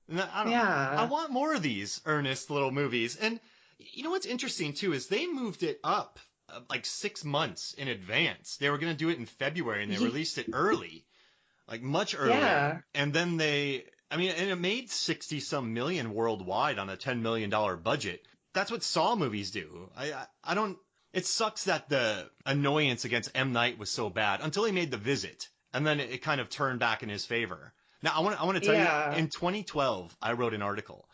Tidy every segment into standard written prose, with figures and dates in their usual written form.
And I Yeah. want more of these earnest little movies. And you know what's interesting too is they moved it up like 6 months in advance. They were going to do it in February and they Ye- released it early, like much earlier. Yeah. And then and it made 60 some million worldwide on a $10 million budget. That's what Saw movies do. I don't, it sucks that the annoyance against M. Night was so bad until he made The Visit. And then it kind of turned back in his favor. Now, I want to tell you, Yeah. in 2012, I wrote an article.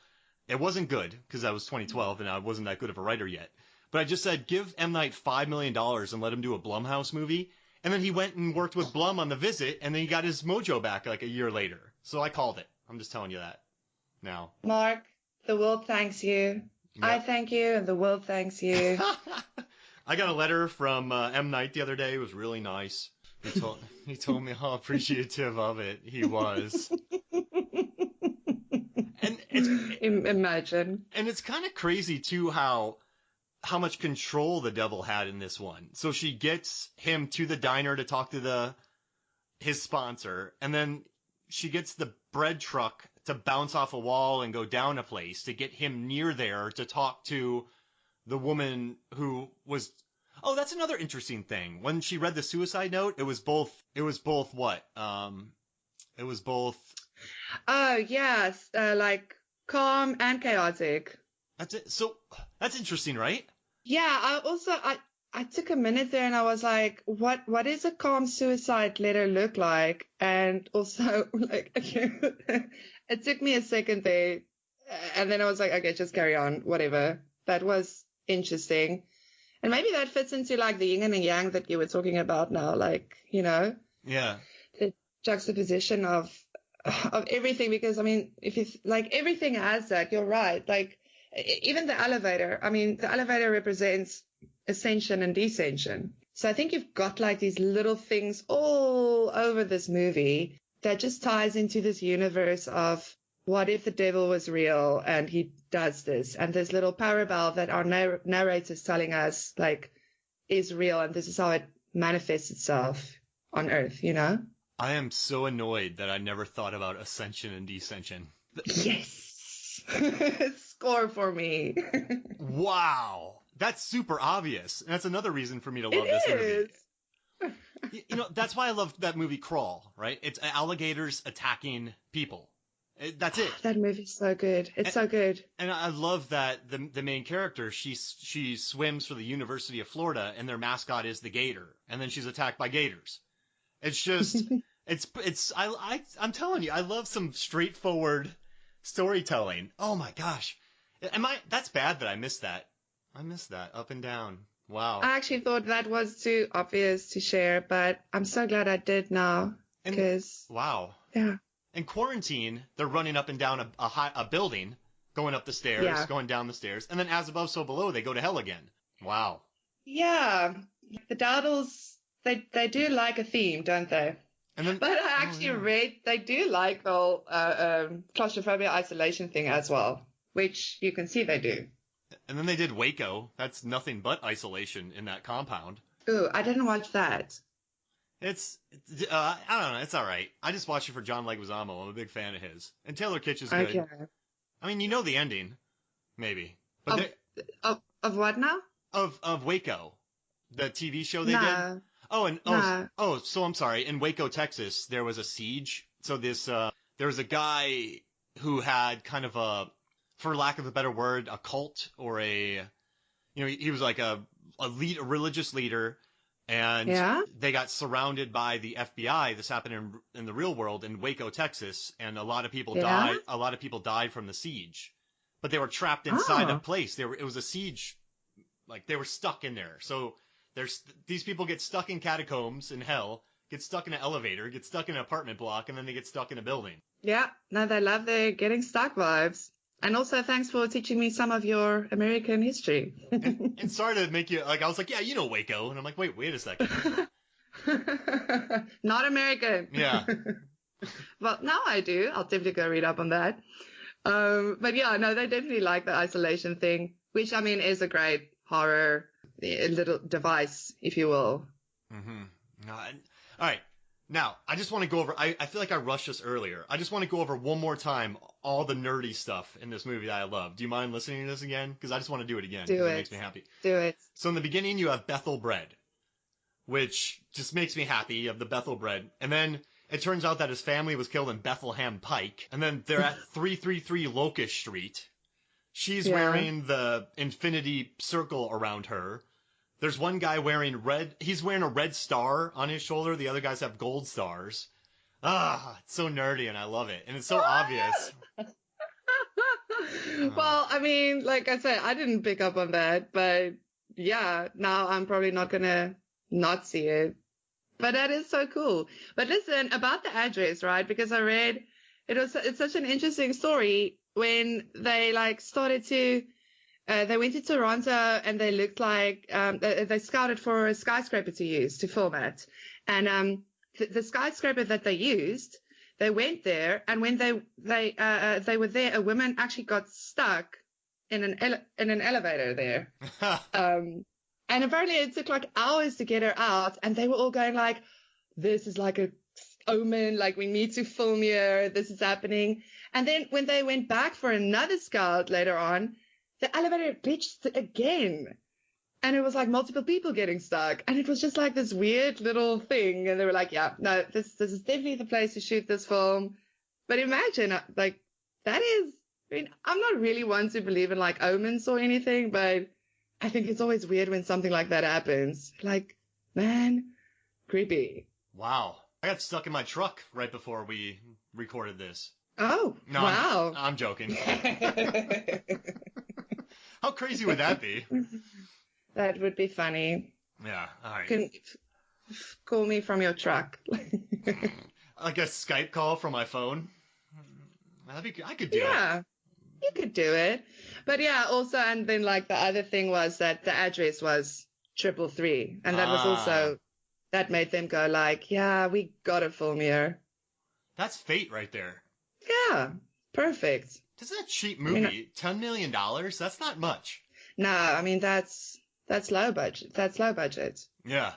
It wasn't good because that was 2012 and I wasn't that good of a writer yet. But I just said, give M. Night $5 million and let him do a Blumhouse movie. And then he went and worked with Blum on The Visit, and then he got his mojo back like a year later. So I called it. I'm just telling you that now. Mark, the world thanks you. I Yep. thank you, and the world thanks you. I got a letter from M. Night the other day. It was really nice. He told me how appreciative of it he was. And Imagine. it's kind of crazy too how much control the devil had in this one. So she gets him to the diner to talk to his sponsor, and then she gets the bread truck to bounce off a wall and go down a place to get him near there to talk to the woman who was. Oh, that's another interesting thing. When she read the suicide note, it was both what? It was both. Oh, yes, like calm and chaotic. That's it. So that's interesting, right? Yeah, I took a minute there and I was like, what is a calm suicide letter look like? And also like, it took me a second there, and then I was like, okay, just carry on, whatever. That was interesting. And maybe that fits into like the yin and the yang that you were talking about now, like, Yeah. the juxtaposition of everything, because I mean, if you like, everything has that, you're right. Like even the elevator, I mean, the elevator represents ascension and descension. So I think you've got like these little things all over this movie that just ties into this universe of what if the devil was real and he does this, and this little parable that our narrator's telling us like is real, and this is how it manifests itself on earth, I am so annoyed that I never thought about ascension and descension. Yes. Score for me. Wow. That's super obvious. And that's another reason for me to love It this is. movie. That's why I love that movie Crawl, right? It's alligators attacking people. That's it. That movie's so good. It's so good. And I love that the main character, she swims for the University of Florida and their mascot is the gator. And then she's attacked by gators. It's just, I'm telling you, I love some straightforward storytelling. Oh my gosh. That's bad that I missed that. I missed that. Up and down. Wow. I actually thought that was too obvious to share, but I'm so glad I did now. Because, wow. yeah. In Quarantine, they're running up and down a building, going up the stairs, going down the stairs, and then as above, so below, they go to hell again. Wow. Yeah. The Dowdles, they do like a theme, don't they? But I actually read they do like the whole claustrophobia isolation thing as well, which you can see they do. And then they did Waco. That's nothing but isolation in that compound. Ooh, I didn't watch that. I don't know. It's all right. I just watched it for John Leguizamo. I'm a big fan of his. And Taylor Kitsch is good. Okay. I mean, you know the ending, maybe. But of what now? Of Waco, the TV show they did. Oh, so I'm sorry. In Waco, Texas, there was a siege. So there was a guy who had kind of for lack of a better word, a cult or he was like a religious leader, and they got surrounded by the FBI. This happened in the real world in Waco, Texas, and a lot of people died. A lot of people died from the siege, but they were trapped inside a place. It was a siege, like they were stuck in there. So these people get stuck in catacombs in hell, get stuck in an elevator, get stuck in an apartment block, and then they get stuck in a building. Yeah, no, they love their getting stuck vibes. And also, thanks for teaching me some of your American history. and sorry to make you, like, I was like, yeah, you know Waco. And I'm like, wait a second. Not American. Yeah. Well, now I do. I'll definitely go read up on that. But yeah, no, they definitely like the isolation thing, which, I mean, is a great horror little device, if you will. Mm-hmm. All right. Now, I just want to go over, I feel like I rushed this earlier. I just want to go over one more time all the nerdy stuff in this movie that I love. Do you mind listening to this again? Because I just want to do it again. Do it. It makes me happy. Do it. So in the beginning, you have Bethel bread, which just makes me happy. You have the Bethel bread. And then it turns out that his family was killed in Bethlehem Pike. And then they're at 333 Locust Street. She's wearing the infinity circle around her. There's one guy wearing red. He's wearing a red star on his shoulder. The other guys have gold stars. It's so nerdy and I love it. And it's so obvious. Well, I mean, like I said, I didn't pick up on that, but yeah, now I'm probably not going to not see it. But that is so cool. But listen, about the address, right? Because I read it's such an interesting story when they started to, they went to Toronto and they looked like, they scouted for a skyscraper to use to film it. And, the skyscraper that they used, they went there, and when they were there, a woman actually got stuck in an elevator there. And apparently it took like hours to get her out, and they were all going like, this is like a omen, like we need to film here, this is happening. And then when they went back for another scout later on, the elevator glitched again. And it was like multiple people getting stuck. And it was just like this weird little thing. And they were like, yeah, no, this is definitely the place to shoot this film. But imagine, like, that is, I mean, I'm not really one to believe in like omens or anything, but I think it's always weird when something like that happens. Like, man, creepy. Wow. I got stuck in my truck right before we recorded this. Oh, no, wow. I'm joking. How crazy would that be? That would be funny. Yeah, all right. Can call me from your truck. Like a Skype call from my phone? I could do it. Yeah, you could do it. But yeah, also, and then like the other thing was that the address was 333. And that was also, that made them go like, yeah, we gotta film here. That's fate right there. Yeah, perfect. This is a cheap movie. $10 million? That's not much. No, I mean, that's low budget. That's low budget. Yeah.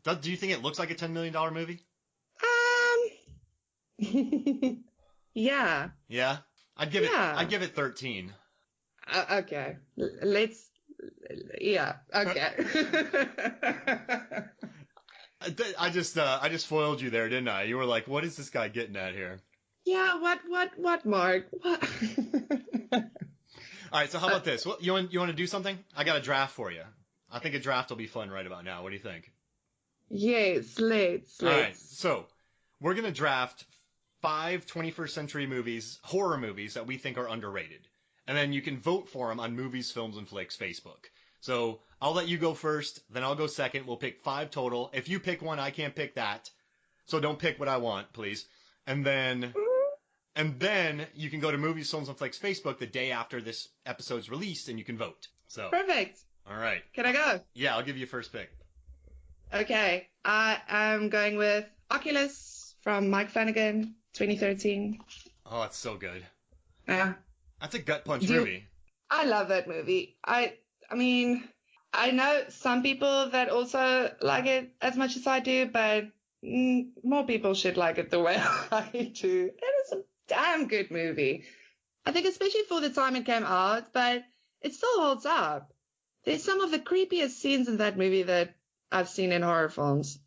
Do you think it looks like a $10 million movie? Yeah. Yeah? I'd give it 13. Okay. Yeah. Okay. I just foiled you there, didn't I? You were like, what is this guy getting at here? Yeah, what, Mark? What? All right, so how about this? Well, you want to do something? I got a draft for you. I think a draft will be fun right about now. What do you think? Yes, let's. All right, so we're going to draft 5 21st century movies, horror movies that we think are underrated. And then you can vote for them on Movies, Films, and Flicks Facebook. So I'll let you go first, then I'll go second. We'll pick 5 total. If you pick one, I can't pick that. So don't pick what I want, please. And then you can go to Movies, Films, and Flicks Facebook the day after this episode's released, and you can vote. So perfect. All right. Can I go? Yeah, I'll give you first pick. Okay. I am going with Oculus from Mike Flanagan, 2013. Oh, it's so good. Yeah. That's a gut punch movie. I love that movie. I mean, I know some people that also like it as much as I do, but more people should like it the way I do. It is a damn good movie. I think especially for the time it came out, but it still holds up. There's some of the creepiest scenes in that movie that I've seen in horror films.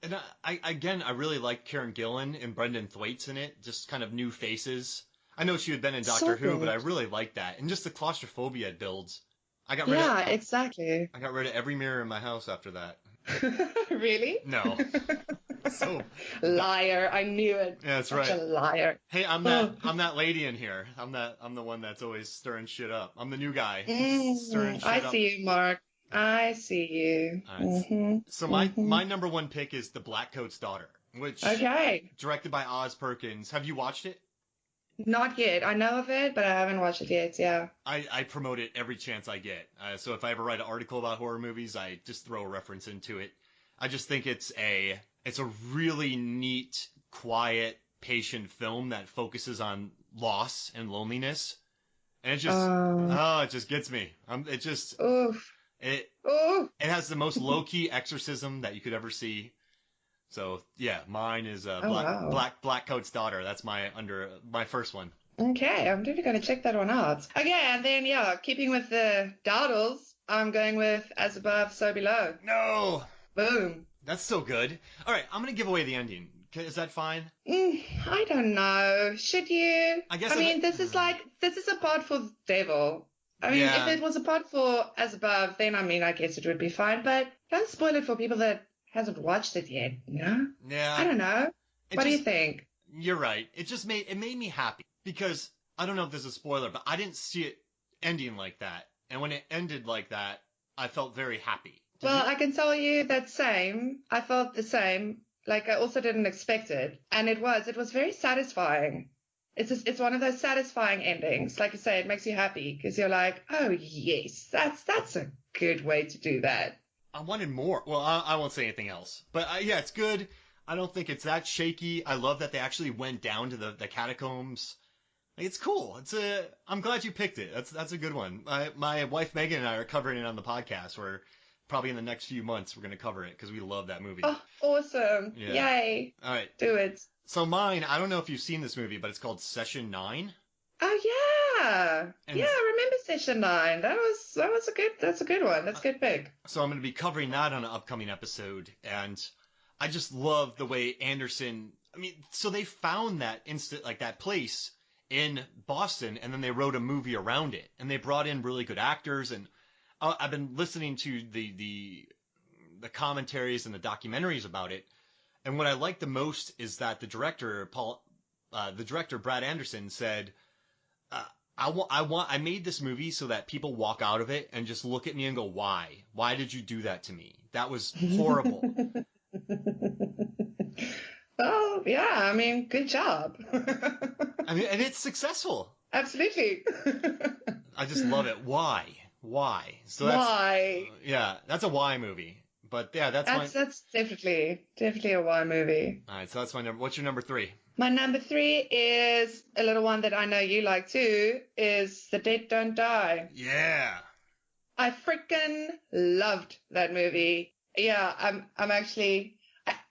And I really like Karen Gillan and Brendan Thwaites in it, just kind of new faces. I know she had been in Doctor Who, but I really like that. And just the claustrophobia it builds. Exactly. I got rid of every mirror in my house after that. Really? No. So liar! I knew it. Yeah, that's Such right. a liar. Hey, I'm that lady in here. I'm the one that's always stirring shit up. I'm the new guy. Stirring shit up. I see you, Mark. I see you. Right. So my number one pick is The Blackcoat's Daughter, which directed by Oz Perkins. Have you watched it? Not yet. I know of it, but I haven't watched it yet. Yeah. I promote it every chance I get. So if I ever write an article about horror movies, I just throw a reference into it. I just think it's a really neat, quiet, patient film that focuses on loss and loneliness, and it just gets me. It has the most low key exorcism that you could ever see. So yeah, mine is wow. Black Coat's Daughter. That's my first one. Okay, I'm definitely going to check that one out. Okay, and then yeah, keeping with the dawdles, I'm going with As Above, So Below. No, Boom. that's so good. All right, I'm gonna give away the ending. Is that fine? I don't know. Should you? I guess. I mean, this is a part for the devil. I mean, if it was a part for As Above, then I mean, I guess it would be fine. But don't spoil it for people that hasn't watched it yet. You know? Yeah. I don't know. What do you think? You're right. It made me happy because I don't know if this is a spoiler, but I didn't see it ending like that. And when it ended like that, I felt very happy. I can tell you that same. I felt the same. Like I also didn't expect it, and it was very satisfying. It's one of those satisfying endings. Like you say, it makes you happy because you're like, oh yes, that's a good way to do that. I wanted more. Well, I won't say anything else, but yeah, it's good. I don't think it's that shaky. I love that they actually went down to the catacombs. It's cool. I'm glad you picked it. That's a good one. My wife Megan and I are covering it on the podcast. We're probably in the next few months we're going to cover it because we love that movie. Oh, awesome. Yeah. Yay. All right. Do it. So mine, I don't know if you've seen this movie, but it's called Session 9. Oh yeah. Yeah, I remember Session 9. That's a good one. That's a good pick. So I'm going to be covering that on an upcoming episode, and I just love the way Anderson, I mean, so they found that place in Boston, and then they wrote a movie around it, and they brought in really good actors, and I've been listening to the commentaries and the documentaries about it, and what I like the most is that the director Brad Anderson said, I made this movie so that people walk out of it and just look at me and go, why? Why did you do that to me? That was horrible. Oh, yeah. I mean, good job. I mean, and it's successful. Absolutely. I just love it. Why? So why? Yeah, that's a why movie. But yeah, that's definitely a why movie. All right, so that's my number. What's your number 3? My number 3 is a little one that I know you like too, is The Dead Don't Die. Yeah. I freaking loved that movie. Yeah, I'm actually,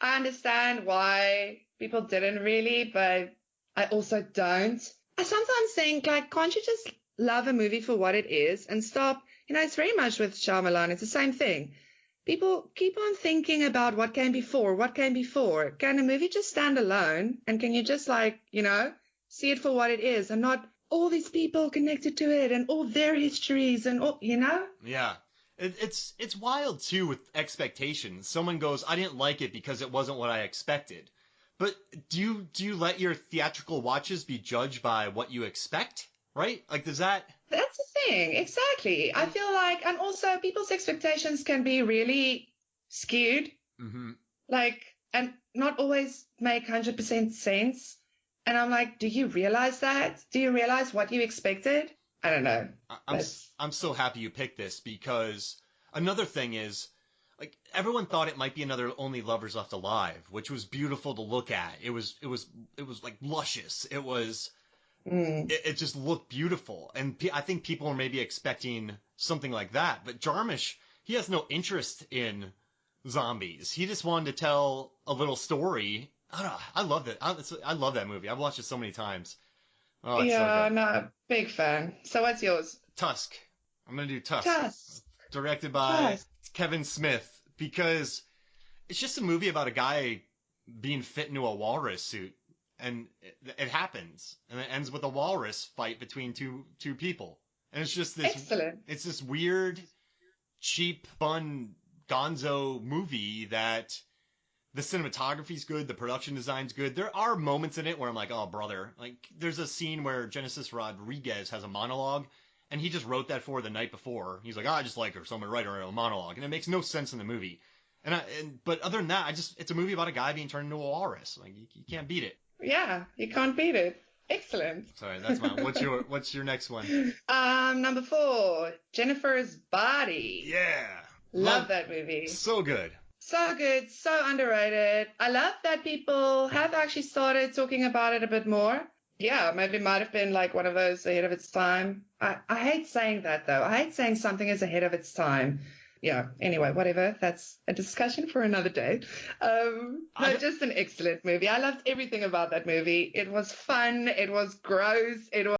I understand why people didn't really, but I also don't. I sometimes think, like, can't you just love a movie for what it is and stop? It's very much with Shyamalan. It's the same thing. People keep on thinking about what came before. Can a movie just stand alone? And can you just see it for what it is and not all these people connected to it and all their histories and all, Yeah. It's wild too with expectations. Someone goes, I didn't like it because it wasn't what I expected. But do you let your theatrical watches be judged by what you expect? Right? Like, does that... That's the thing. Exactly. I feel like, and also people's expectations can be really skewed. Mm-hmm. Like, and not always make 100% sense. And I'm like, do you realize that? Do you realize what you expected? I don't know. I'm so happy you picked this because another thing is, like, everyone thought it might be another Only Lovers Left Alive, which was beautiful to look at. It was like luscious. It was... It just looked beautiful. And I think people are maybe expecting something like that. But Jarmusch, he has no interest in zombies. He just wanted to tell a little story. I don't know. I loved it. I love that movie. I've watched it so many times. Oh, it's so good. No, big fan. So what's yours? Tusk. I'm going to do Tusk. Tusk. Directed by Kevin Smith. Because it's just a movie about a guy being fit into a walrus suit. And it happens, and it ends with a walrus fight between two people, and it's just this. Excellent. It's this weird, cheap, fun, gonzo movie that the cinematography's good, the production design's good. There are moments in it where I'm like, oh brother, like there's a scene where Genesis Rodriguez has a monologue, and he just wrote that for the night before. He's like, I just like her, so I'm gonna write her a monologue, and it makes no sense in the movie. But other than that, it's a movie about a guy being turned into a walrus. Like you can't beat it. Yeah, you can't beat it. Excellent. Sorry, that's mine. What's your next one? Number 4, Jennifer's Body. Yeah. Love that movie. So good. So good, so underrated. I love that people have actually started talking about it a bit more. Yeah, maybe it might have been like one of those ahead of its time. I hate saying that though. I hate saying something is ahead of its time yeah, anyway, whatever. That's a discussion for another day. Just an excellent movie. I loved everything about that movie. It was fun. It was gross. It was